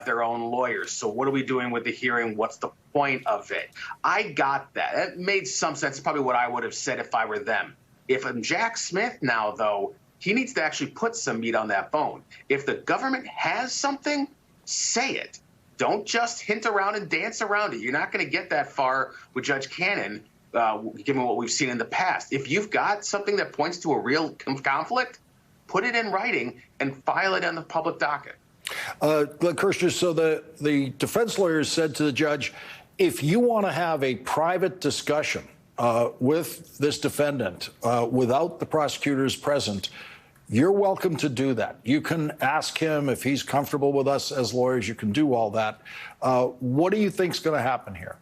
their own lawyers. So what are we doing with the hearing? What's the point of it? I got that. It made some sense. It's probably what I would have said if I were them. If I'm Jack Smith now, though, he needs to actually put some meat on that bone. If the government has something, say it. Don't just hint around and dance around it. You're not going to get that far with Judge Cannon, given what we've seen in the past. If you've got something that points to a real conflict, put it in writing and file it on the public docket. Glenn Kirshner, so the defense lawyers said to the judge, if you want to have a private discussion with this defendant without the prosecutors present, you're welcome to do that. You can ask him if he's comfortable with us as lawyers. You can do all that. What do you think is going to happen here?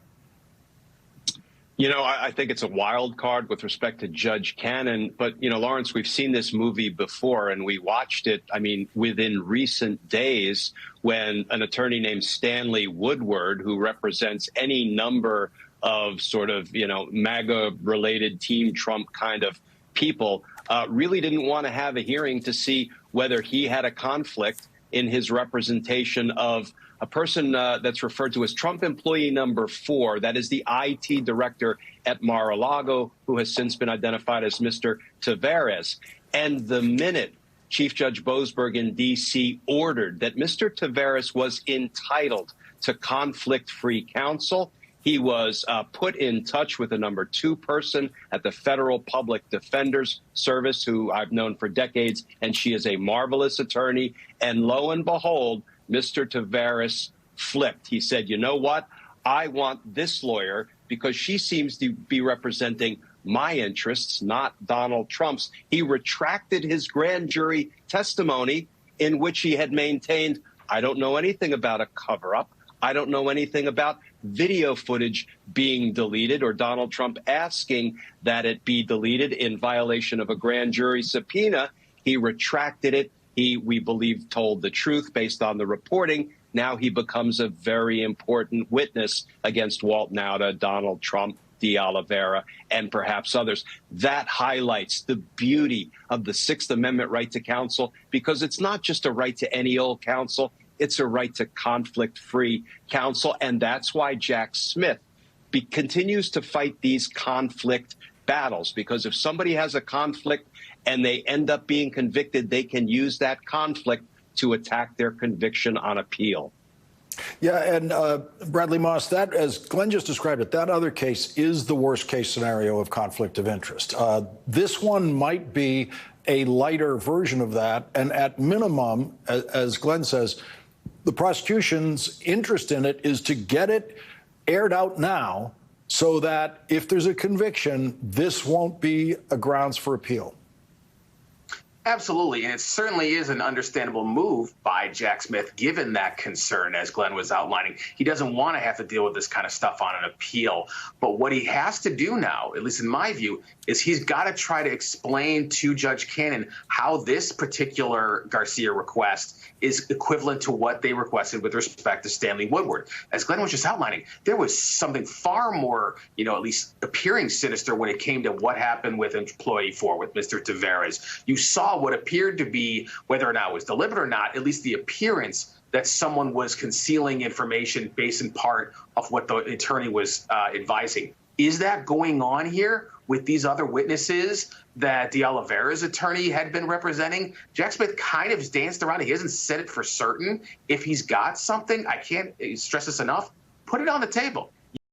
You know, I think it's a wild card with respect to Judge Cannon. But, you know, Lawrence, we've seen this movie before, and we watched it, I mean, within recent days when an attorney named Stanley Woodward, who represents any number of sort of, you know, MAGA-related Team Trump kind of people, really didn't want to have a hearing to see whether he had a conflict in his representation of a person that's referred to as Trump employee number 4, that is the IT director at Mar-a-Lago, who has since been identified as Mr. Tavares. And the minute Chief Judge Boasberg in D.C. ordered that Mr. Tavares was entitled to conflict-free counsel, he was put in touch with a number 2 person at the Federal Public Defender's Service, who I've known for decades, and she is a marvelous attorney. And lo and behold, Mr. Tavares flipped. He said, you know what? I want this lawyer because she seems to be representing my interests, not Donald Trump's. He retracted his grand jury testimony in which he had maintained, I don't know anything about a cover-up. I don't know anything about video footage being deleted or Donald Trump asking that it be deleted in violation of a grand jury subpoena. He retracted it. He, we believe, told the truth based on the reporting. Now he becomes a very important witness against Walt Nauta, Donald Trump, De Oliveira, and perhaps others. That highlights the beauty of the Sixth Amendment right to counsel, because it's not just a right to any old counsel. It's a right to conflict-free counsel, and that's why Jack Smith continues to fight these conflict battles, because if somebody has a conflict and they end up being convicted, they can use that conflict to attack their conviction on appeal. Yeah, and Bradley Moss, that, as Glenn just described it, that other case is the worst-case scenario of conflict of interest. This one might be a lighter version of that, and at minimum, as Glenn says, the prosecution's interest in it is to get it aired out now so that if there's a conviction, this won't be a grounds for appeal. Absolutely, and it certainly is an understandable move by Jack Smith, given that concern, as Glenn was outlining. He doesn't want to have to deal with this kind of stuff on an appeal. But what he has to do now, at least in my view, is he's got to try to explain to Judge Cannon how this particular Garcia request is equivalent to what they requested with respect to Stanley Woodward. As Glenn was just outlining, there was something far more, you know, at least appearing sinister when it came to what happened with employee 4, with Mr. Tavares. You saw what appeared to be, whether or not it was deliberate or not, at least the appearance that someone was concealing information based in part of what the attorney was advising. Is that going on here with these other witnesses that De Oliveira's attorney had been representing? Jack Smith kind of danced around. He hasn't said it for certain. If he's got something, I can't stress this enough, put it on the table.